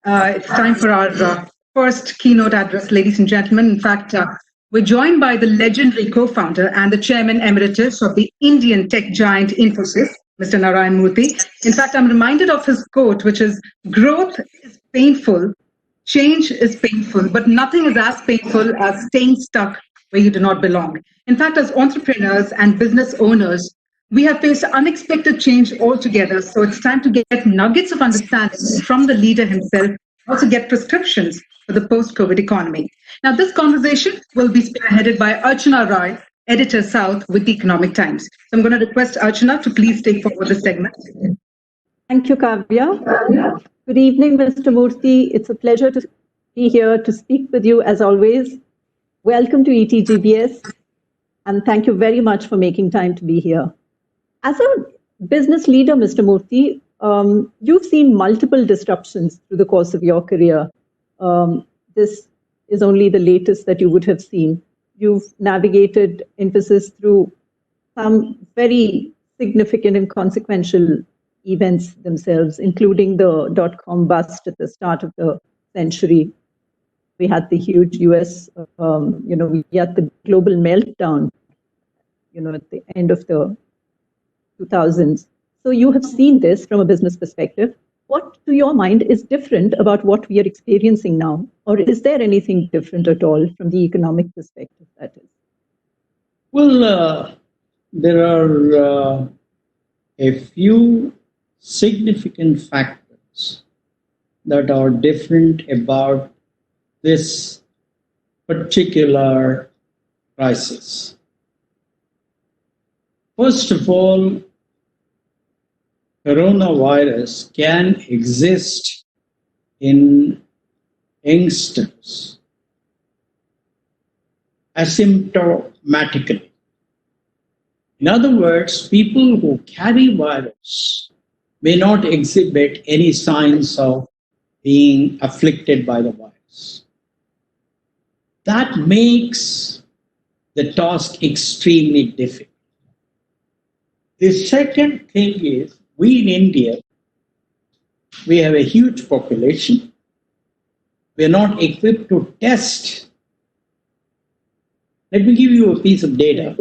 It's time for our first keynote address, ladies and gentlemen. In fact, we're joined by the legendary co-founder and the chairman emeritus of the Indian tech giant Infosys, Mr. Narayana Murthy. In fact, I'm reminded of his quote, which is, "Growth is painful, change is painful, but nothing is as painful as staying stuck where you do not belong." In fact, as entrepreneurs and business owners, we have faced unexpected change altogether. So it's time to get nuggets of understanding from the leader himself, also get prescriptions for the post-COVID economy. Now, this conversation will be spearheaded by Archana Rai, editor South with the Economic Times. So I'm going to request Archana to please take forward the segment. Thank you, Kavya. Good evening, Mr. Murthy. It's a pleasure to be here to speak with you as always. Welcome to ETGBS, and thank you very much for making time to be here. As a business leader, Mr. Murthy, you've seen multiple disruptions through the course of your career. This is only the latest that you would have seen. You've navigated Infosys through some very significant and consequential events themselves, including the dot-com bust at the start of the century. We had the huge US, we had the global meltdown, at the end of the 2000s. So you have seen this from a business perspective. What, to your mind, is different about what we are experiencing now? Or is there anything different at all from the economic perspective, that is? Well, there are a few significant factors that are different about this particular crisis. First of all, coronavirus can exist in youngsters asymptomatically. In other words, people who carry virus may not exhibit any signs of being afflicted by the virus. That makes the task extremely difficult. The second thing is, we in India, we have a huge population. We are not equipped to test. Let me give you a piece of data.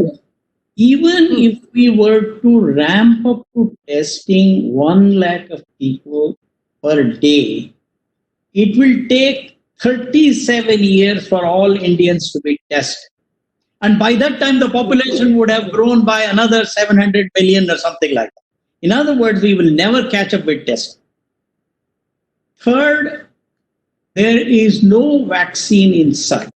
Even if we were to ramp up to testing 1 lakh of people per day, it will take 37 years for all Indians to be tested. And by that time, the population would have grown by another 700 million or something like that. In other words, we will never catch up with testing. Third, there is no vaccine in sight.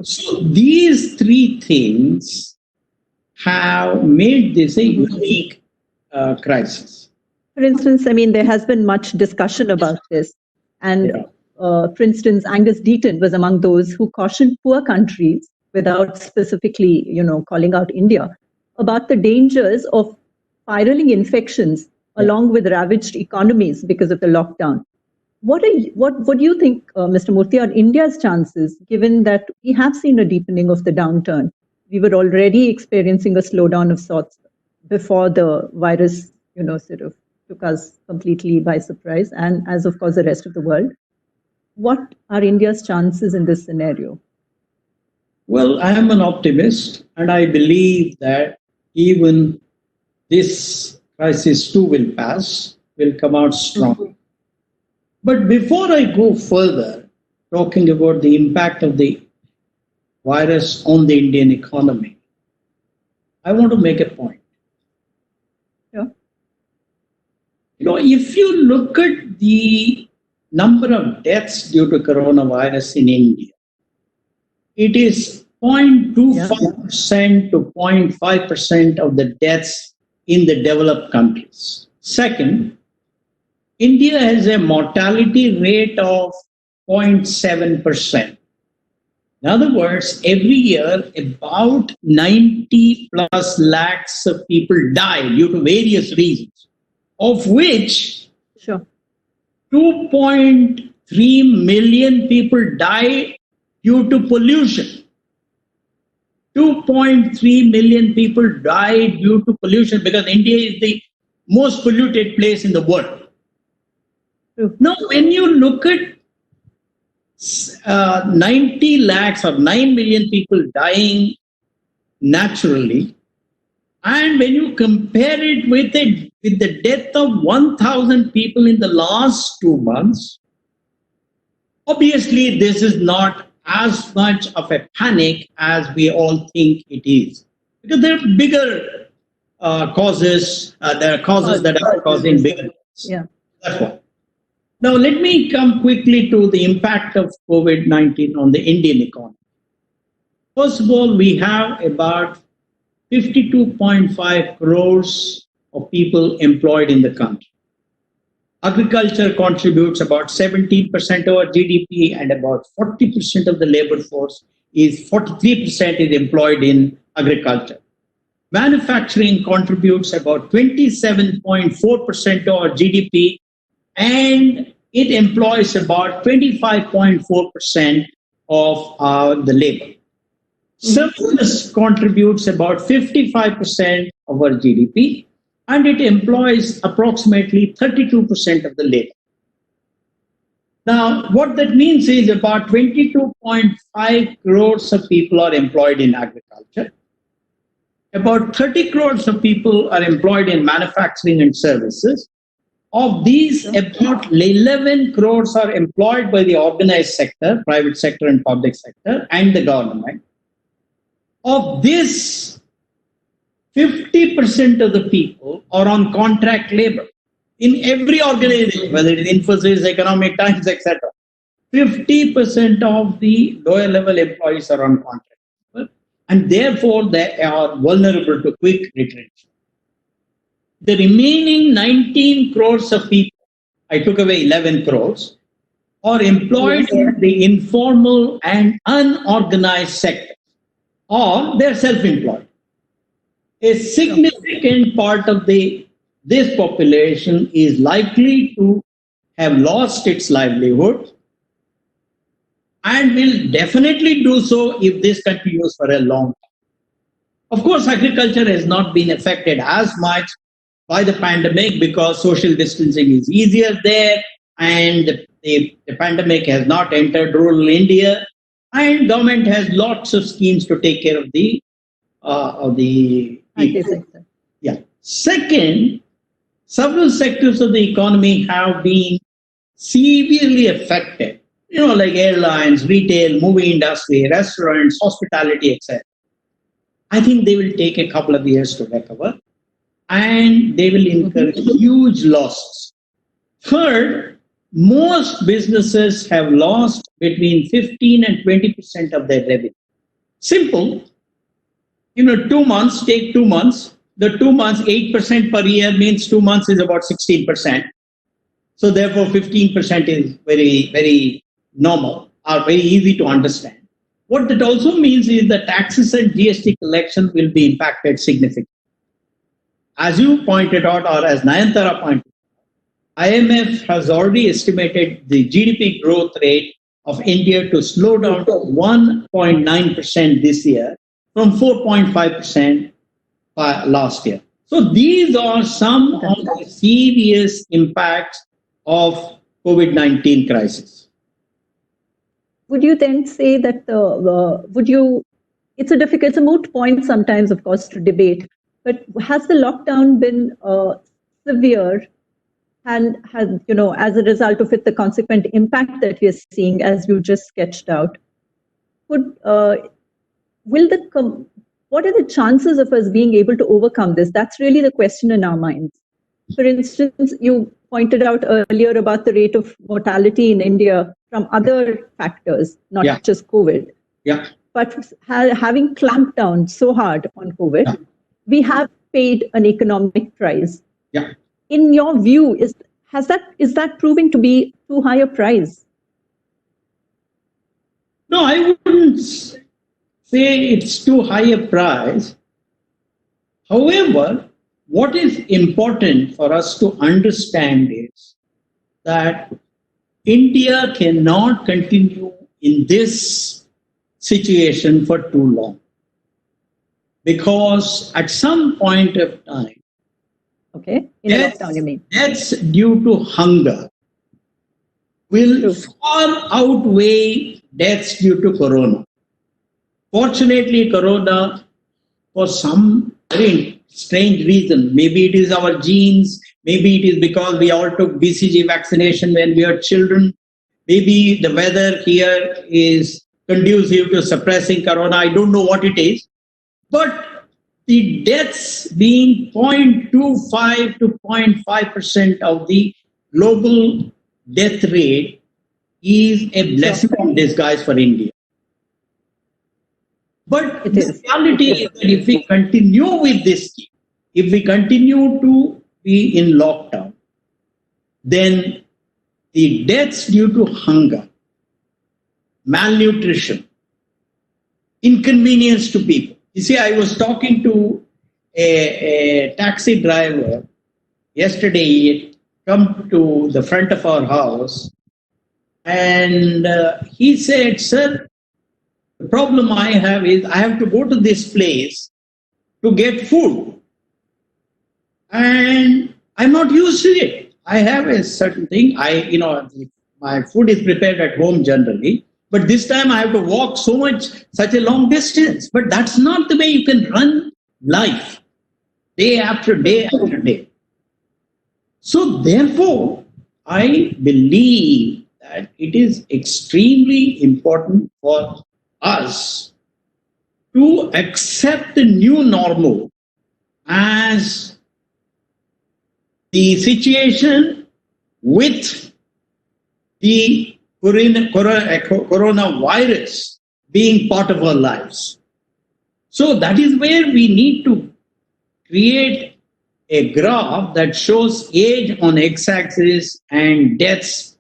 So these three things have made this a unique crisis. For instance, there has been much discussion about this. And for instance, Angus Deaton was among those who cautioned poor countries, without specifically, calling out India, about the dangers of spiraling infections along with ravaged economies because of the lockdown. What do you think, Mr. Murthy, are India's chances, given that we have seen a deepening of the downturn? We were already experiencing a slowdown of sorts before the virus, sort of took us completely by surprise, and as of course the rest of the world. What are India's chances in this scenario? Well, I am an optimist, and I believe that even this crisis too will pass, will come out strong. But before I go further, talking about the impact of the virus on the Indian economy, I want to make a point. Yeah. If you look at the number of deaths due to coronavirus in India, it is 0.25% to 0.5% of the deaths in the developed countries. Second, India has a mortality rate of 0.7%. In other words, every year, about 90 plus lakhs of people die due to various reasons, of which 2.3 million people die due to pollution. 2.3 million people die due to pollution because India is the most polluted place in the world. True. Now, when you look at 90 lakhs or 9 million people dying naturally, and when you compare it with the death of 1,000 people in the last 2 months, obviously this is not as much of a panic as we all think it is. Because there are bigger causes, there are causes that are causing bigger deaths. Yeah. That's why. Now, let me come quickly to the impact of COVID-19 on the Indian economy. First of all, we have about 52.5 crores of people employed in the country. Agriculture contributes about 17% of our GDP, and about 40% of the labor force is 43% is employed in agriculture. Manufacturing contributes about 27.4% of our GDP, and it employs about 25.4% of the labor. Services contributes about 55% of our GDP, and it employs approximately 32% of the labor. Now, what that means is about 22.5 crores of people are employed in agriculture. About 30 crores of people are employed in manufacturing and services. Of these, about 11 crores are employed by the organized sector, private sector and public sector, and the government. Of this, 50% of the people are on contract labor in every organization, whether it is Infosys, Economic Times, etc. 50% of the lower level employees are on contract labor, and therefore they are vulnerable to quick retrenchment. The remaining 19 crores of people, I took away 11 crores, are employed in the informal and unorganized sector, or they're self-employed. A significant part of this population is likely to have lost its livelihood and will definitely do so if this continues for a long time. Of course, agriculture has not been affected as much by the pandemic because social distancing is easier there, and the pandemic has not entered rural India, and government has lots of schemes to take care of the people. Yeah. Second, several sectors of the economy have been severely affected, like airlines, retail, movie industry, restaurants, hospitality, etc. I think they will take a couple of years to recover, and they will incur huge losses. Third, most businesses have lost between 15 and 20% of their revenue. Simple. 2 months, take 2 months. The 2 months, 8% per year means 2 months is about 16%. So therefore, 15% is very, very normal or very easy to understand. What that also means is the taxes and GST collection will be impacted significantly. As you pointed out, or as Nayantara pointed out, IMF has already estimated the GDP growth rate of India to slow down to 1.9% this year from 4.5% last year. So these are some of the serious impacts of COVID-19 crisis. Would you then say that it's a moot point sometimes, of course, to debate, but has the lockdown been severe, and has, as a result of it, the consequent impact that we are seeing, as you just sketched out, what are the chances of us being able to overcome this? That's really the question in our minds. For instance, you pointed out earlier about the rate of mortality in India from other factors, not just COVID. Yeah. But having clamped down so hard on COVID, we have paid an economic price. Yeah. In your view, is that proving to be too high a price? No, I wouldn't say it's too high a price. However, what is important for us to understand is that India cannot continue in this situation for too long. Because at some point of time, in a lockdown, you mean? That's due to hunger. will far outweigh deaths due to corona. Fortunately, corona, for some very strange reason, maybe it is our genes, maybe it is because we all took BCG vaccination when we were children, maybe the weather here is conducive to suppressing corona. I don't know what it is. But the deaths being 0.25 to 0.5% of the global death rate is a blessing in disguise for India. But the reality is that if we continue with this, if we continue to be in lockdown, then the deaths due to hunger, malnutrition, inconvenience to people. You see, I was talking to a taxi driver yesterday. He come to the front of our house and he said, "Sir, the problem I have is I have to go to this place to get food. And I'm not used to it. I have a certain thing. My food is prepared at home generally. But this time I have to walk such a long distance. But that's not the way you can run life day after day after day." So therefore, I believe that it is extremely important for us to accept the new normal as the situation with the coronavirus being part of our lives. So that is where we need to create a graph that shows age on x-axis and deaths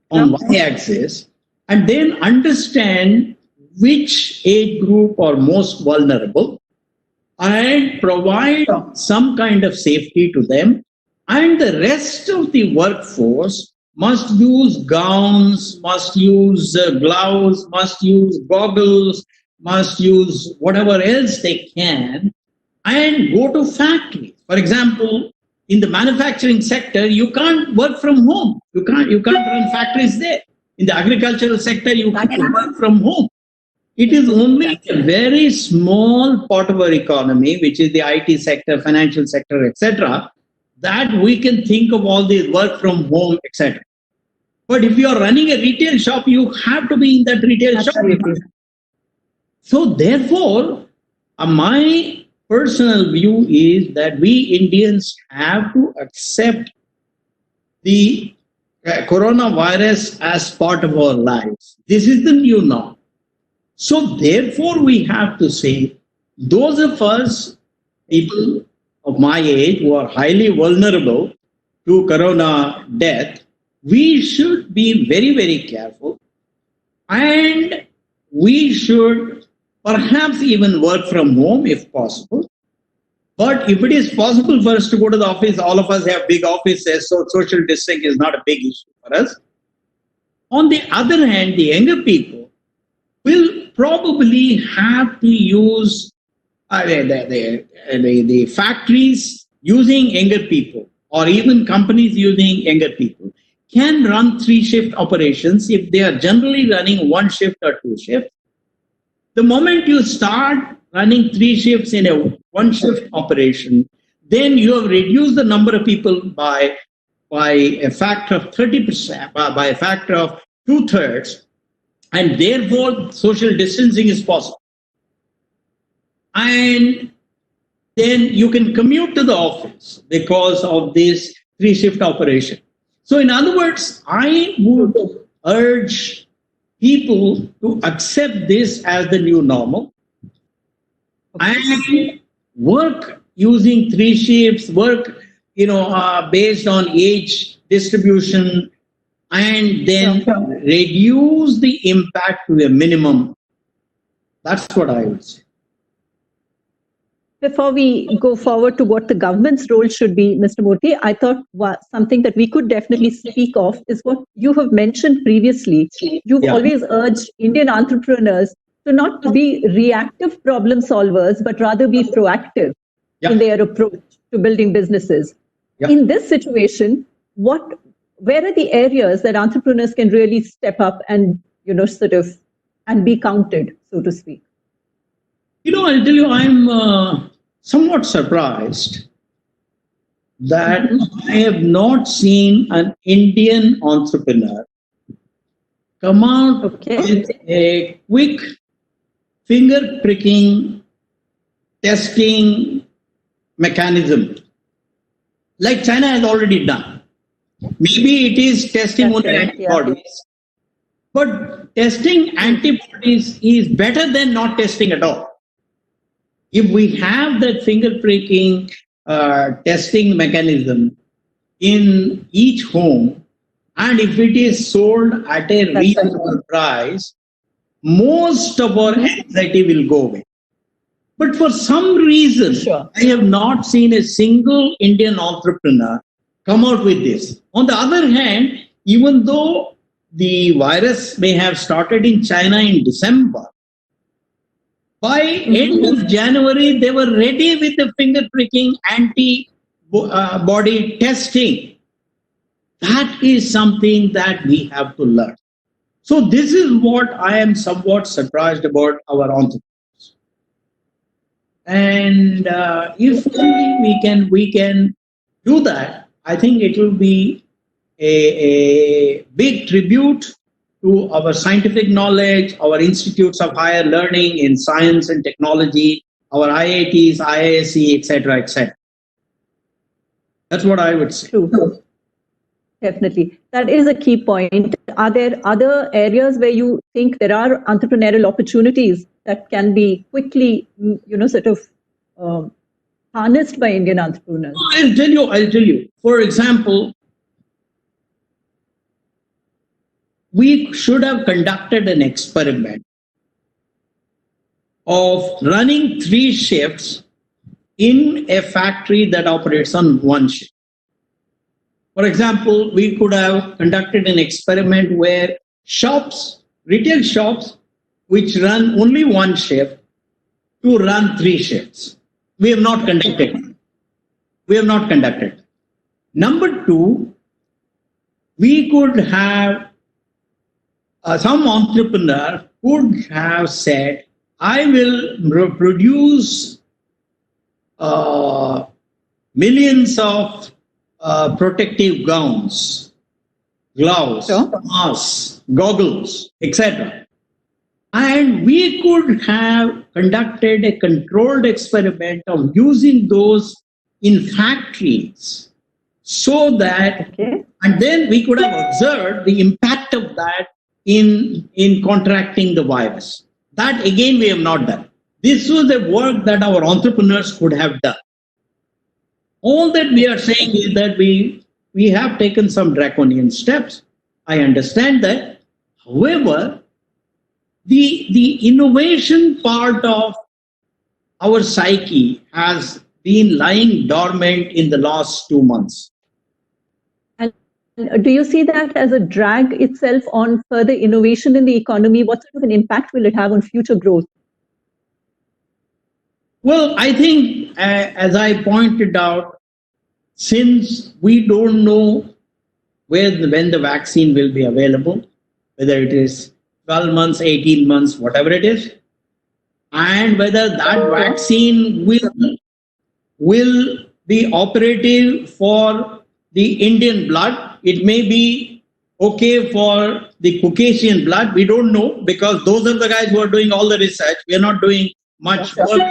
on y-axis, and then understand which age group are most vulnerable and provide some kind of safety to them. And the rest of the workforce must use gowns, must use gloves, must use goggles, must use whatever else they can and go to factories. For example, in the manufacturing sector, you can't work from home. You can't run factories there. In the agricultural sector, you can't work from home. It is only a very small part of our economy, which is the IT sector, financial sector, etc., that we can think of all this work from home, etc. But if you are running a retail shop, you have to be in that retail shop. So therefore, my personal view is that we Indians have to accept the coronavirus as part of our lives. This is the new norm. So therefore, we have to say, those of us, people of my age who are highly vulnerable to corona death, we should be very, very careful, and we should perhaps even work from home if possible. But if it is possible for us to go to the office, all of us have big offices, so social distancing is not a big issue for us. On the other hand, the younger people will probably have to use the factories using younger people, or even companies using younger people can run 3-shift operations if they are generally running 1 shift or 2 shifts. The moment you start running 3 shifts in a 1-shift operation, then you have reduced the number of people by a factor of 30%, by a factor of 2/3, and therefore social distancing is possible. And then you can commute to the office because of this 3-shift operation. So in other words, I would urge people to accept this as the new normal and work using 3 shifts, work based on age distribution, and then reduce the impact to a minimum. That's what I would say. Before we go forward to what the government's role should be, Mr. Murthy, I thought something that we could definitely speak of is what you have mentioned previously. You've always urged Indian entrepreneurs to not be reactive problem solvers, but rather be proactive in their approach to building businesses. In this situation, what where are the areas that entrepreneurs can really step up and, and be counted, so to speak? I'll tell you, I'm somewhat surprised that I have not seen an Indian entrepreneur come out with a quick finger pricking testing mechanism like China has already done. Maybe it is testing only antibodies, but testing antibodies is better than not testing at all. If we have that finger pricking testing mechanism in each home, and if it is sold at a reasonable price, most of our anxiety will go away. But for some reason, I have not seen a single Indian entrepreneur come out with this. On the other hand, even though the virus may have started in China in December, by end of January, they were ready with the finger pricking antibody testing. That is something that we have to learn. So this is what I am somewhat surprised about our entrepreneurs. And if only we can do that, I think it will be a big tribute to our scientific knowledge, our institutes of higher learning in science and technology, our IITs, IISc, etc., etc. That's what I would say. True. Definitely. That is a key point. Are there other areas where you think there are entrepreneurial opportunities that can be quickly, harnessed by Indian entrepreneurs? I'll tell you. For example, we should have conducted an experiment of running 3 shifts in a factory that operates on 1 shift. For example, we could have conducted an experiment where retail shops, which run only 1 shift, to run 3 shifts. We have not conducted. Number 2, we could have some entrepreneur could have said, I will produce millions of protective gowns, gloves, masks, goggles, etc. And we could have conducted a controlled experiment of using those in factories so that, and then we could have observed the impact of that in contracting the virus. That again we have not done. This was the work that our entrepreneurs could have done. All that we are saying is that we have taken some draconian steps. I understand that. However, the innovation part of our psyche has been lying dormant in the last 2 months. And do you see that as a drag itself on further innovation in the economy? What sort of an impact will it have on future growth? Well, I think, as I pointed out, since we don't know when the vaccine will be available, whether it is 12 months, 18 months, whatever it is, and whether that vaccine will be operative for the Indian blood. It may be okay for the Caucasian blood. We don't know, because those are the guys who are doing all the research. We are not doing much work.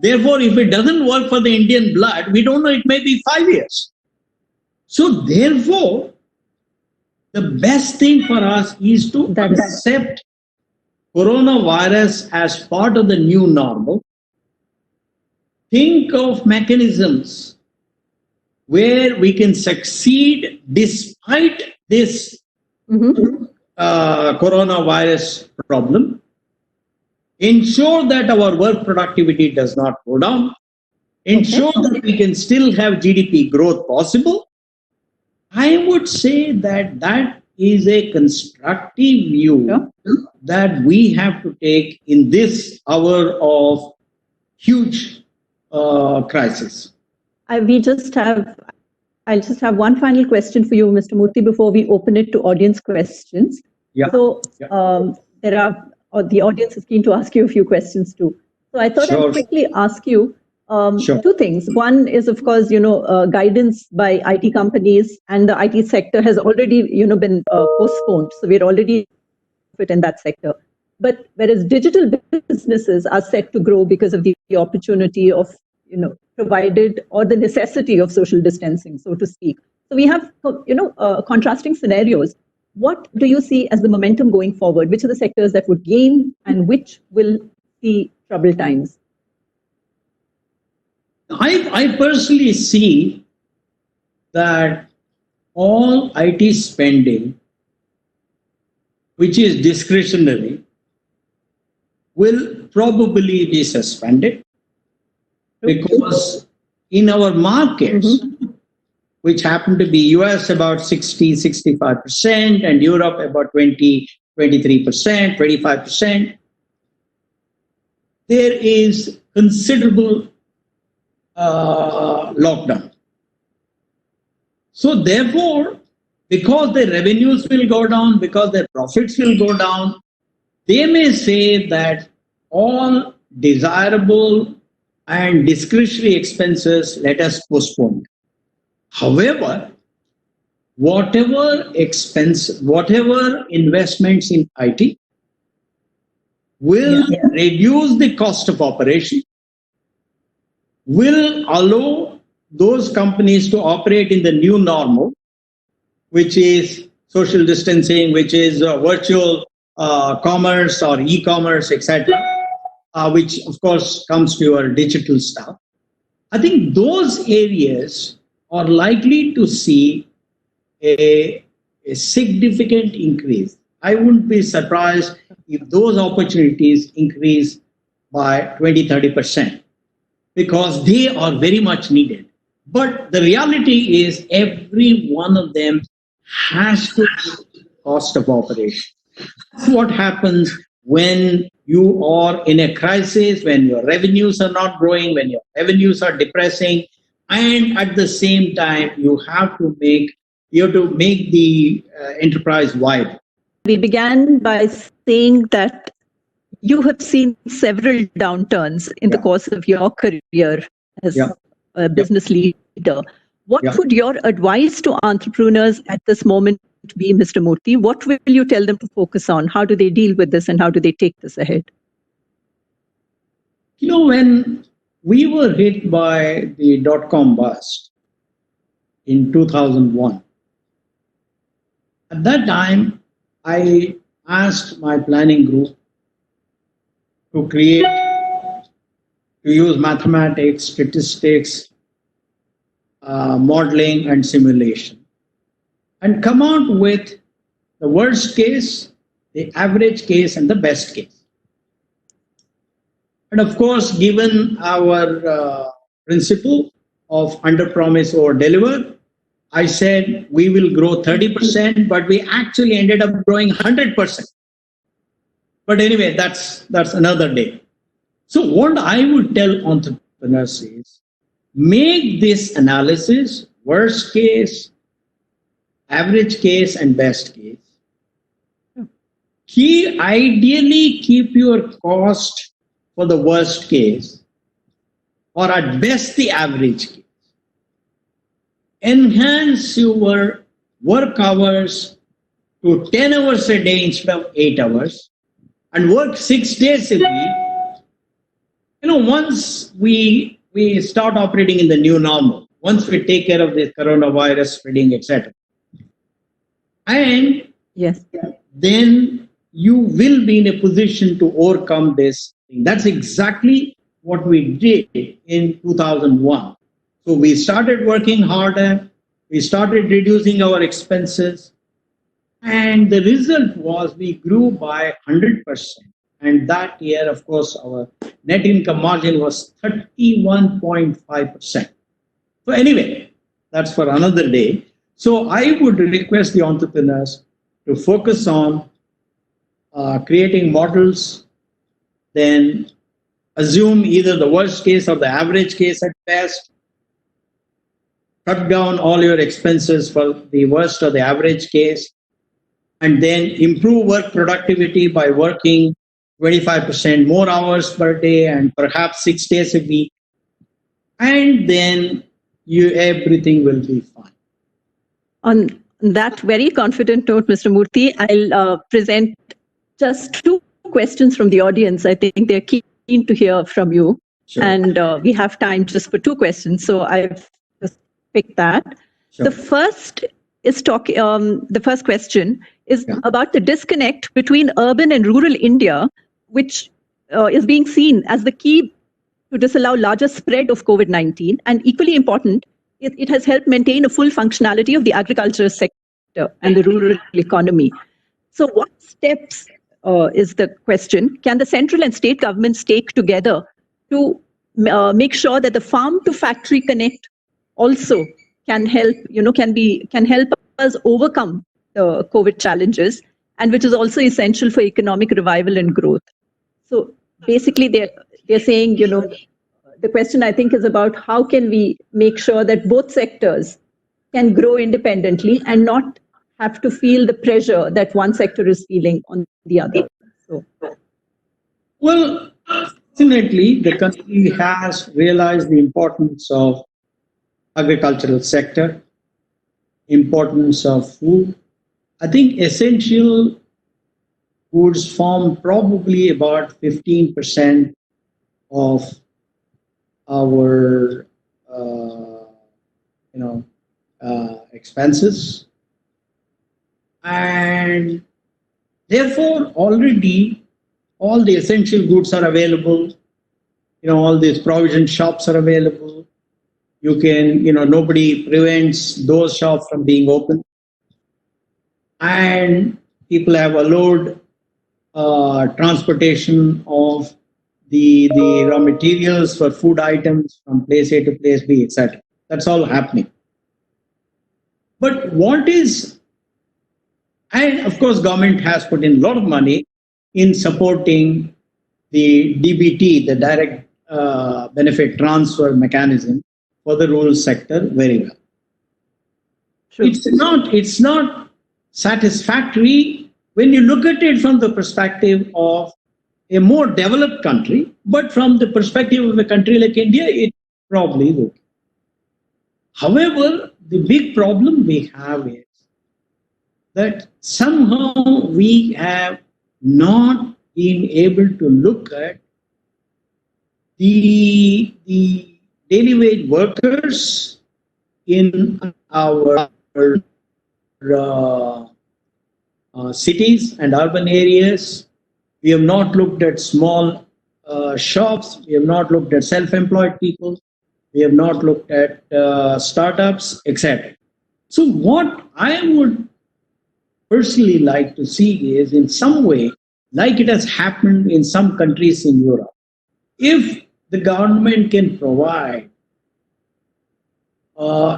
Therefore, if it doesn't work for the Indian blood, we don't know, it may be 5 years. So therefore, the best thing for us is to accept coronavirus as part of the new normal. Think of mechanisms where we can succeed despite this coronavirus problem. Ensure that our work productivity does not go down. Ensure that we can still have GDP growth possible. I would say that is a constructive view that we have to take in this hour of huge crisis. We just have I'll just have one final question for you, Mr. Murthy, before we open it to audience questions. Yeah. So the audience is keen to ask you a few questions too. So I thought Sure. I'd quickly ask you Sure. two things. One is, of course, guidance by IT companies, and the IT sector has already, been postponed. So we're already fit in that sector. But whereas digital businesses are set to grow because of the opportunity of, provided, or the necessity of social distancing, so to speak. So we have, contrasting scenarios. What do you see as the momentum going forward? Which are the sectors that would gain and which will see troubled times? I personally see that all IT spending, which is discretionary, will probably be suspended, because in our markets, which happen to be US about 60-65%, and Europe about 23%, 25%, there is considerable lockdown. So therefore, because their revenues will go down, because their profits will go down, they may say that all desirable and discretionary expenses, let us postpone. However, whatever investments in IT will reduce the cost of operation, will allow those companies to operate in the new normal, which is social distancing, which is virtual commerce or e-commerce, etc., which of course comes to your digital stuff. I think those areas are likely to see a significant increase. I wouldn't be surprised if those opportunities increase by 20-30%, because they are very much needed. But the reality is every one of them has to be cost of operation. That's what happens when you are in a crisis, when your revenues are not growing, when your revenues are depressing, and at the same time you have to make the enterprise viable. We began by saying that you have seen several downturns in the course of your career as a business leader. What would your advice to entrepreneurs at this moment be, Mr. Murthy? What will you tell them to focus on? How do they deal with this and how do they take this ahead? When we were hit by the dot-com bust in 2001, at that time, I asked my planning group to use mathematics, statistics, modeling, and simulation, and come out with the worst case, the average case, and the best case. And of course, given our principle of under promise or deliver, I said we will grow 30%, but we actually ended up growing 100%. But anyway, that's another day. So what I would tell entrepreneurs is, make this analysis, worst case, average case, and best case. Ideally keep your cost for the worst case, or at best the average case. Enhance your work hours to 10 hours a day instead of 8 hours, and work 6 days a week. Once we start operating in the new normal, once we take care of the coronavirus spreading, etc., and then you will be in a position to overcome this thing. That's exactly what we did in 2001. So we started working harder, we started reducing our expenses, and the result was we grew by 100%. And that year, of course, our net income margin was 31.5%. So anyway, that's for another day. So I would request the entrepreneurs to focus on creating models, then assume either the worst case or the average case at best, cut down all your expenses for the worst or the average case, and then improve work productivity by working 25% more hours per day and perhaps 6 days a week, and then everything will be fine. On that very confident note, Mr. Murthy, I'll present just 2 questions from the audience. I think they're keen to hear from you. Sure. And we have time just for 2 questions, so I've just picked that. Sure. The first question is about the disconnect between urban and rural India, which is being seen as the key to disallow larger spread of COVID-19, and equally important, it has helped maintain a full functionality of the agriculture sector and the rural economy. So what steps, is the question, can the central and state governments take together to make sure that the farm to factory connect also can help, can help us overcome the COVID challenges, and which is also essential for economic revival and growth? So basically they're saying, the question I think is about how can we make sure that both sectors can grow independently and not have to feel the pressure that one sector is feeling on the other. So, well, fortunately, the country has realized the importance of agricultural sector, importance of food. I think essential foods form probably about 15% of our expenses, and therefore already all the essential goods are available. All these provision shops are available. You can, nobody prevents those shops from being open, and people have allowed transportation of the raw materials for food items from place A to place B, etc. That's all happening. But and of course, government has put in a lot of money in supporting the DBT, the direct benefit transfer mechanism for the rural sector very well. Sure. It's not satisfactory when you look at it from the perspective of a more developed country, but from the perspective of a country like India, it probably is okay. However, the big problem we have is that somehow we have not been able to look at the daily wage workers in our cities and urban areas. We have not looked at small shops. We have not looked at self-employed people. We have not looked at startups, etc. So what I would personally like to see is, in some way, like it has happened in some countries in Europe, if the government can provide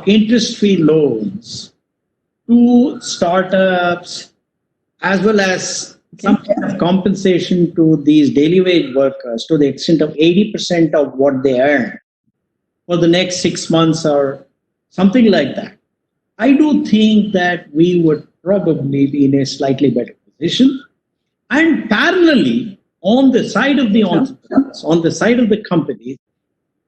interest-free loans to startups, as well as some kind of compensation to these daily wage workers to the extent of 80% of what they earn for the next 6 months or something like that, I do think that we would probably be in a slightly better position. And parallelly, on the side of the entrepreneurs, on the side of the companies,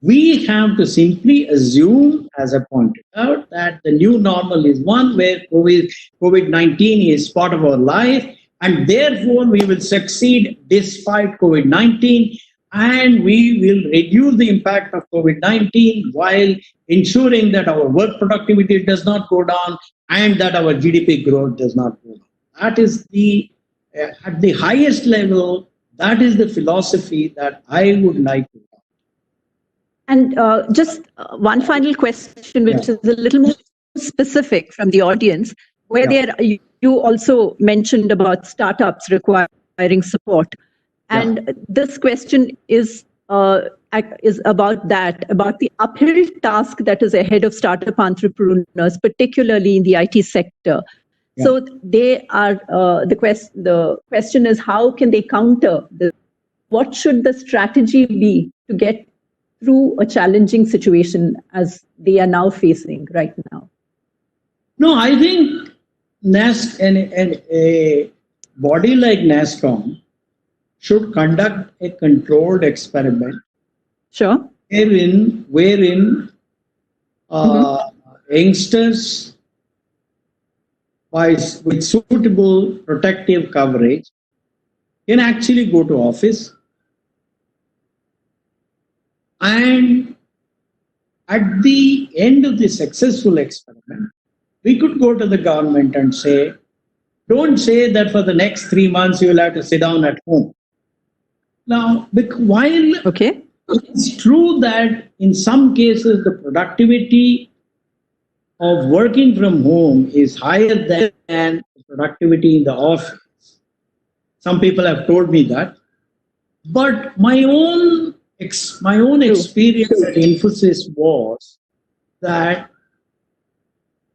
we have to simply assume, as I pointed out, that the new normal is one where COVID-19 is part of our life, and therefore we will succeed despite COVID-19, and we will reduce the impact of COVID-19 while ensuring that our work productivity does not go down and that our GDP growth does not go down. That is at the highest level, that is the philosophy that I would like to have. And just one final question, which is a little more specific from the audience, where you also mentioned about startups requiring support. And this question is about the uphill task that is ahead of startup entrepreneurs, particularly in the IT sector. Yeah. So they are the question is, how can they counter this? What should the strategy be to get through a challenging situation as they are now facing right now? No, I think and a body like NASCOM should conduct a controlled experiment Sure. wherein youngsters with suitable protective coverage can actually go to office, and at the end of the successful experiment, we could go to the government and say, don't say that for the next 3 months you will have to sit down at home. Now, while it's true that in some cases the productivity of working from home is higher than productivity in the office, some people have told me that, but my own experience at Infosys was that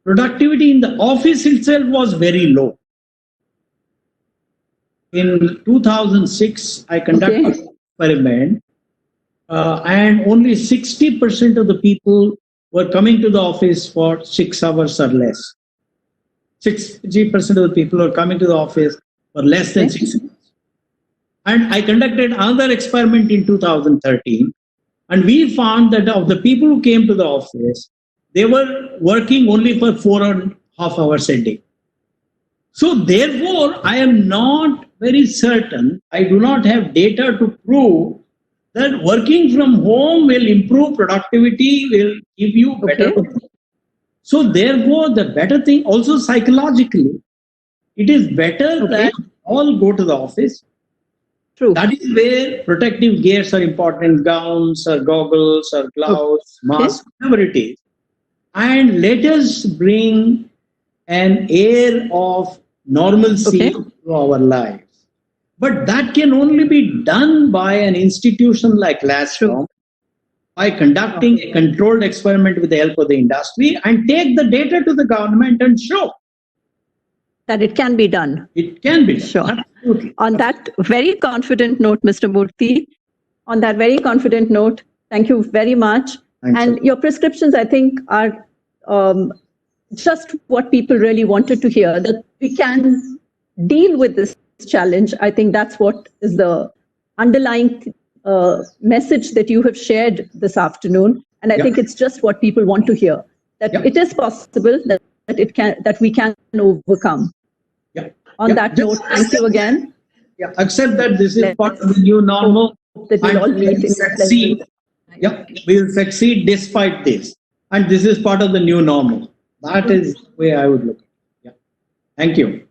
productivity in the office itself was very low. In 2006, I conducted an experiment, and only 60% of the people were coming to the office for 6 hours or less. 60% of the people were coming to the office for less than 6 hours. And I conducted another experiment in 2013, and we found that of the people who came to the office, they were working only for 4.5 hours a day. So therefore, I am not very certain, I do not have data to prove that working from home will improve productivity, will give you better. So therefore, the better thing, also psychologically, it is better that all go to the office. True. That is where protective gears are important, gowns or goggles or gloves, masks, whatever it is. And let us bring an air of normalcy to our lives. But that can only be done by an institution like NASCOM, by conducting a controlled experiment with the help of the industry and take the data to the government and show that it can be done. It can be done. Sure. Absolutely. On that very confident note, Mr. Murthy, on that very confident note, thank you very much. Thanks. Your prescriptions, I think, are just what people really wanted to hear, that we can deal with this challenge. I think that's what is the underlying message that you have shared this afternoon. And I think it's just what people want to hear, that it is possible, that we can overcome. On that note, thank you again. Accept that this is part of the new normal. That we'll all meet in succeed. We will succeed despite this. And this is part of the new normal. That is the way I would look at it. Thank you.